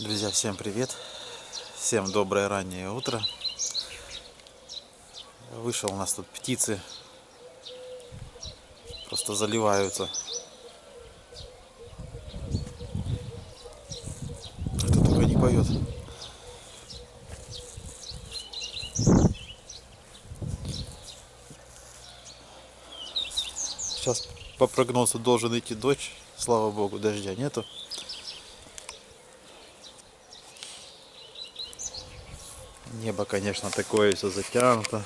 Друзья, всем привет! Всем доброе раннее утро. Вышел, у нас тут птицы просто заливаются. Кто только не поет. Сейчас по прогнозу должен идти дождь. Слава богу, дождя нету. Небо, конечно, такое все затянуто.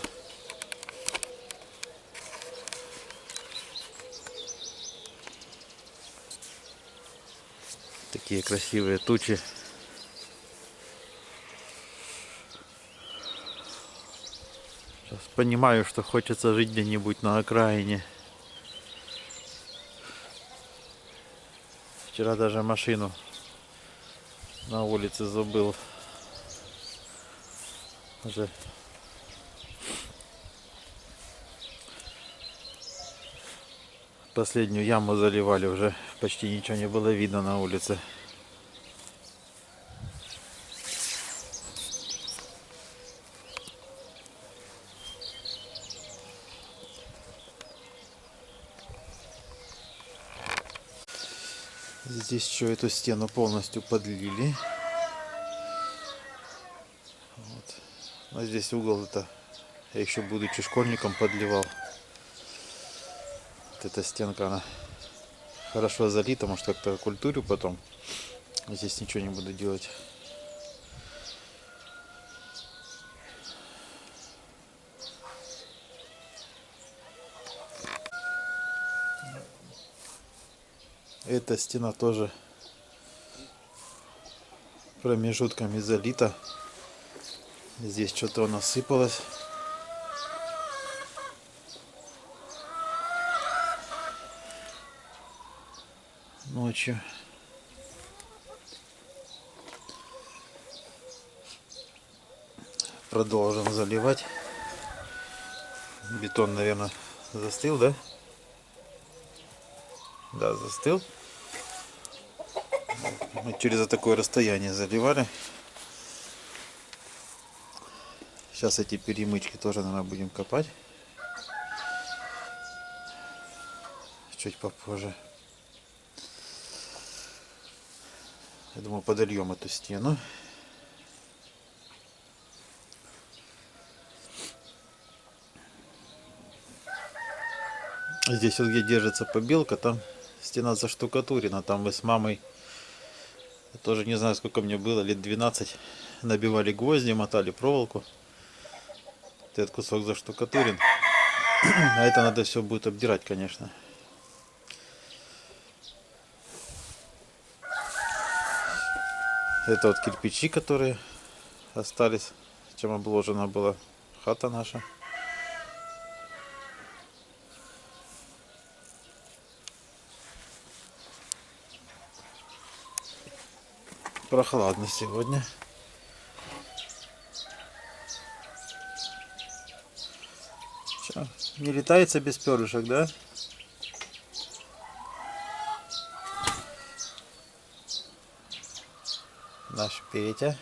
Такие красивые тучи. Сейчас понимаю, что хочется жить где-нибудь на окраине. Вчера даже машину на улице забыл. Уже последнюю яму заливали, уже почти ничего не было видно на улице. Здесь еще эту стену полностью подлили. Вот. А здесь угол это я еще будучи школьником подливал. Вот эта стенка, она хорошо залита, может как-то культурю потом. Здесь ничего не буду делать. Эта стена тоже промежутками залита. Здесь что-то насыпалось ночью. Продолжим заливать. Бетон, наверное, застыл, да? Да, застыл. Мы через такое расстояние заливали. Сейчас эти перемычки тоже, наверное, будем копать. Чуть попозже. Я думаю, подольем эту стену. Здесь вот где держится побелка, там стена заштукатурена. Там мы с мамой, я тоже не знаю, сколько мне было, лет 12, набивали гвозди, мотали проволоку. Этот кусок заштукатурен. А это надо все будет обдирать, конечно. Это вот кирпичи, которые остались, чем обложена была хата наша. Прохладно сегодня. Че, не летается без перышек, да? Наш Петя.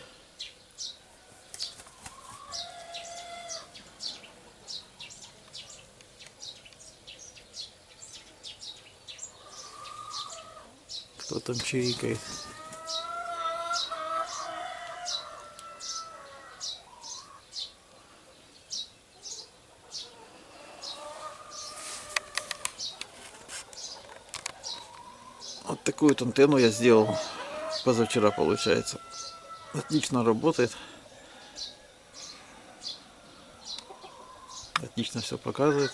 Кто там чирикает? Вот такую вот антенну я сделал позавчера, получается. Отлично работает. Отлично все показывает.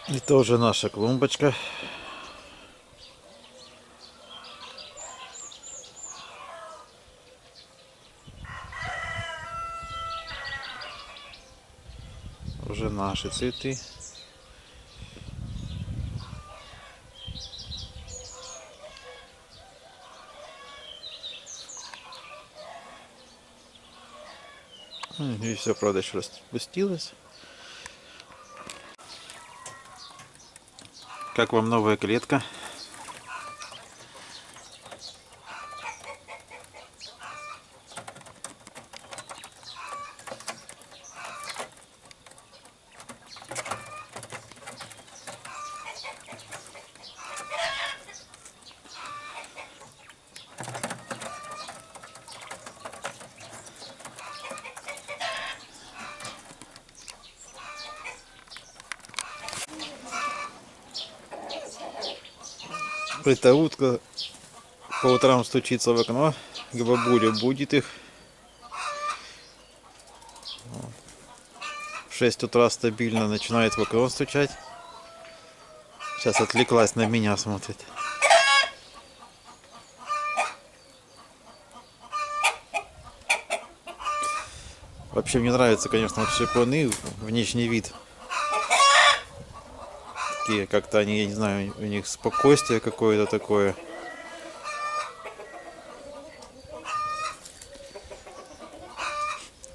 Это уже наша клумбочка. Уже наши цветы. И все, правда, еще распустилось. Как вам новая клетка? Эта утка по утрам стучится в окно к бабуле, будет их. В 6 утра стабильно начинает в окно стучать. Сейчас отвлеклась, на меня смотрит. Вообще мне нравится, конечно, вот шипуны, внешний вид. Такие, как-то они, я не знаю, у них спокойствие какое-то такое.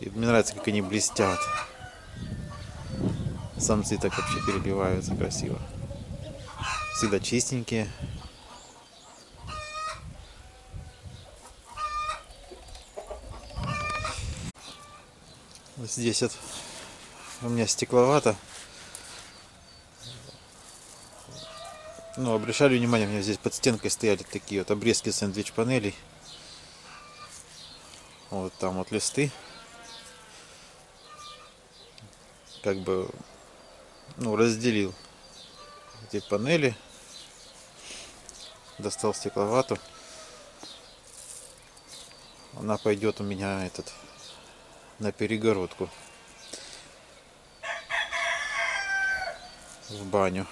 И мне нравится, как они блестят. Самцы так вообще переливаются красиво. Всегда чистенькие. Здесь вот у меня стекловато. Ну, обращали внимание, у меня здесь под стенкой стояли такие вот обрезки сэндвич-панелей. Вот там вот листы. Как бы, ну, разделил эти панели. Достал стекловату. Она пойдет у меня на перегородку. В баню.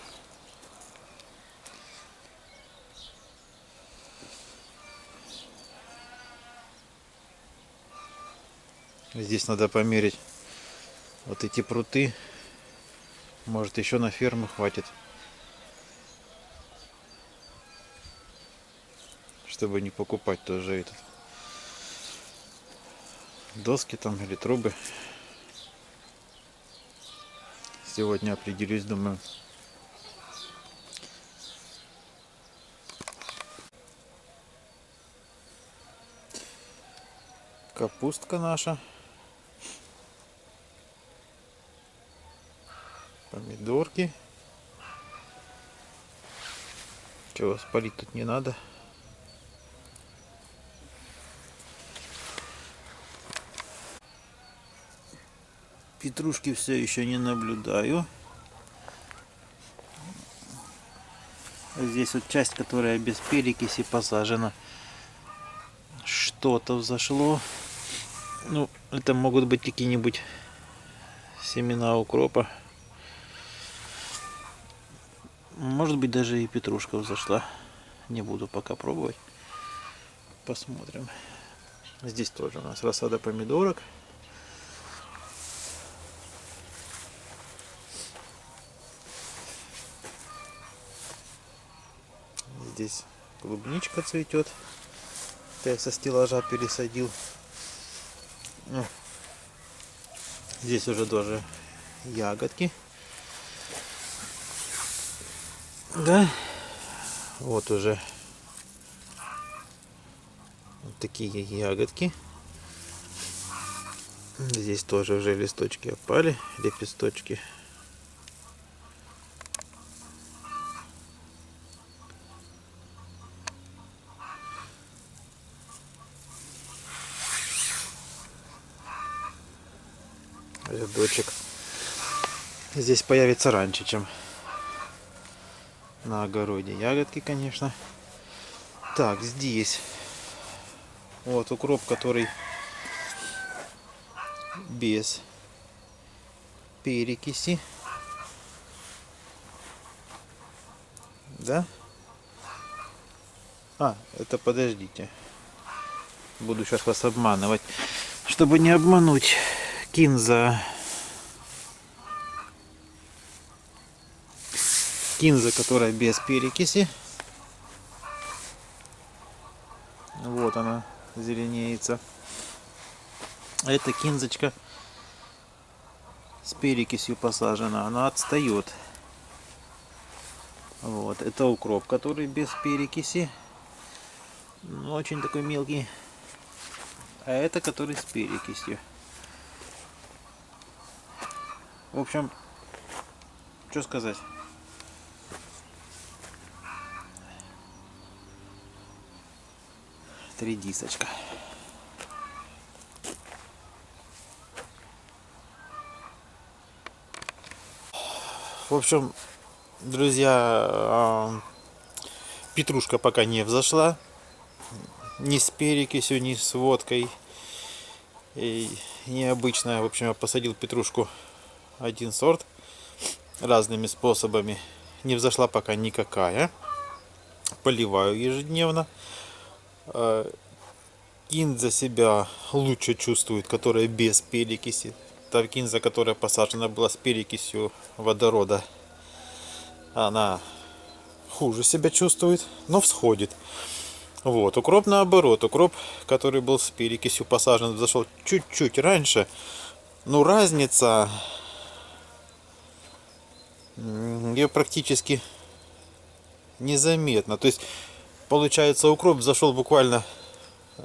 Здесь надо померить вот эти пруты. Может, еще на ферму хватит. Чтобы не покупать тоже доски там или трубы. Сегодня определюсь, думаю. Капустка наша. Помидорки. Чего спалить тут не надо. Петрушки все еще не наблюдаю. Здесь вот часть, которая без перекиси посажена. Что-то взошло. Ну, это могут быть какие-нибудь семена укропа. Может быть, даже и петрушка взошла. Не буду пока пробовать. Посмотрим. Здесь тоже у нас рассада помидорок. Здесь клубничка цветет. Это я со стеллажа пересадил. Здесь уже тоже ягодки. Да. Вот уже вот такие ягодки. Здесь тоже уже листочки опали, лепесточки. Рядочек здесь появится раньше, чем на огороде. Ягодки, конечно. Так, здесь вот укроп, который без перекиси. Да? Это подождите. Буду сейчас вас обманывать. Чтобы не обмануть. Кинза. Кинза, которая без перекиси. Вот она зеленеется. Эта кинзочка с перекисью посажена. Она отстает. Вот, это укроп, который без перекиси. Очень такой мелкий. А это который с перекисью. В общем, что сказать. Редисочка. В общем, друзья, петрушка пока не взошла. Ни с перекисью, ни с водкой. И необычная. В общем, я посадил петрушку один сорт разными способами. Не взошла пока никакая. Поливаю ежедневно. Кинза себя лучше чувствует, которая без перекиси. Та кинза, которая посажена была с перекисью водорода, она хуже себя чувствует, но всходит. Вот, укроп наоборот. Укроп, который был с перекисью посажен, зашел чуть-чуть раньше. Но разница, ее практически незаметна. То есть, получается, укроп зашел буквально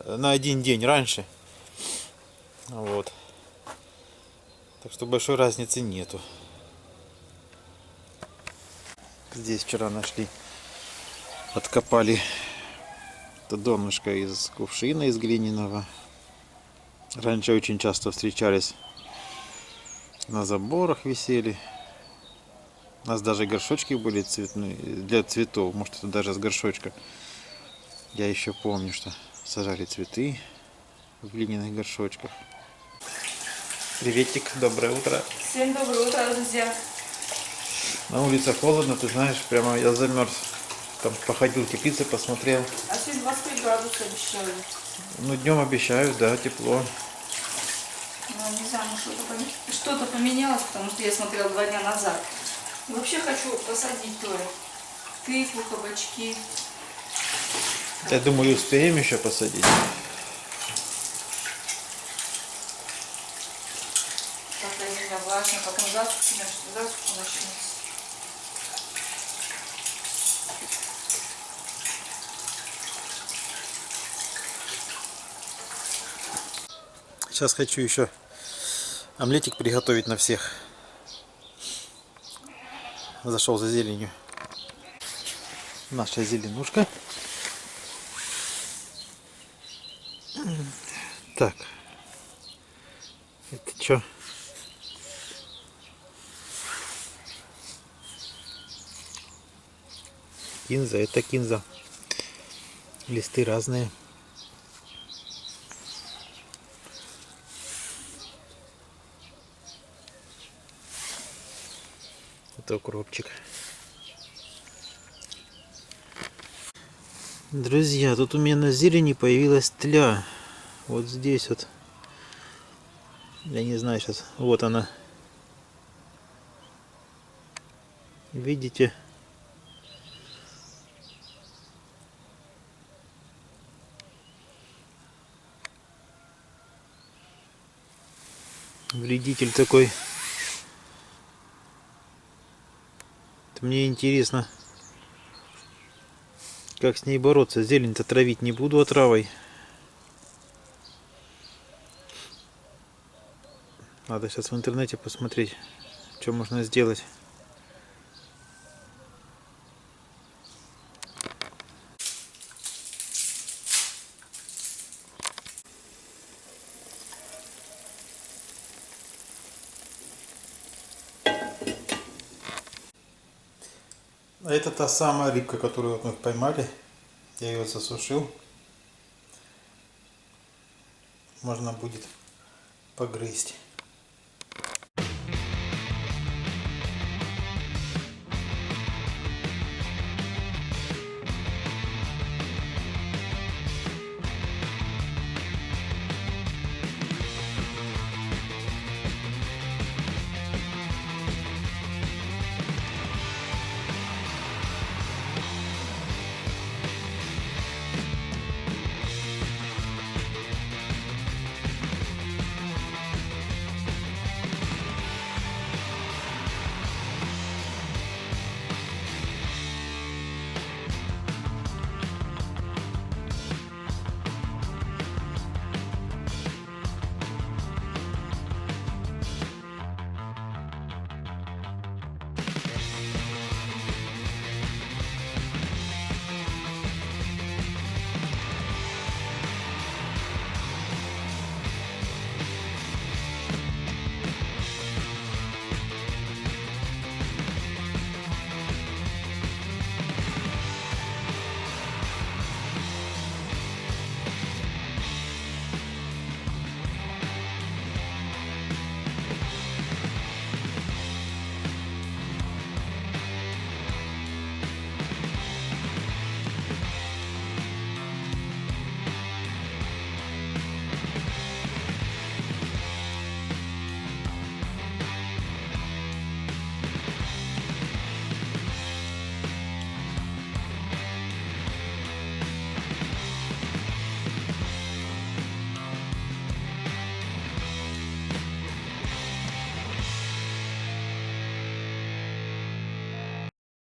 на один день раньше. Вот. Так что большой разницы нету. Здесь вчера нашли, откопали это донышко из кувшина, из глиняного. Раньше очень часто встречались, на заборах висели. У нас даже горшочки были цветные, для цветов. Может, это даже с горшочка. Я еще помню, что сажали цветы в глиняных горшочках. Приветик, доброе утро. Всем доброе утро, друзья. На улице холодно, ты знаешь, прямо я замерз. Там походил, теплицы посмотрел. А сегодня 25 градусов обещали. Ну, днем обещают, да, тепло. Ну, не знаю, что-то поменялось, потому что я смотрела 2 дня назад. И вообще хочу посадить тоже тыкву, кабачки. Я думаю, успеем еще посадить. Пока земля влажная, пока засуха начнется. Сейчас хочу еще омлетик приготовить на всех. Зашел за зеленью. Наша зеленушка. Так. Это что? Кинза, это кинза. Листы разные. Это укропчик. Друзья, тут у меня на зелени появилась тля. Вот здесь вот. Я не знаю сейчас. Вот она. Видите? Вредитель такой. Мне интересно, как с ней бороться. Зелень-то травить не буду отравой. Надо сейчас в интернете посмотреть, что можно сделать. А это та самая рыбка, которую мы поймали. Я ее засушил. Можно будет погрызть.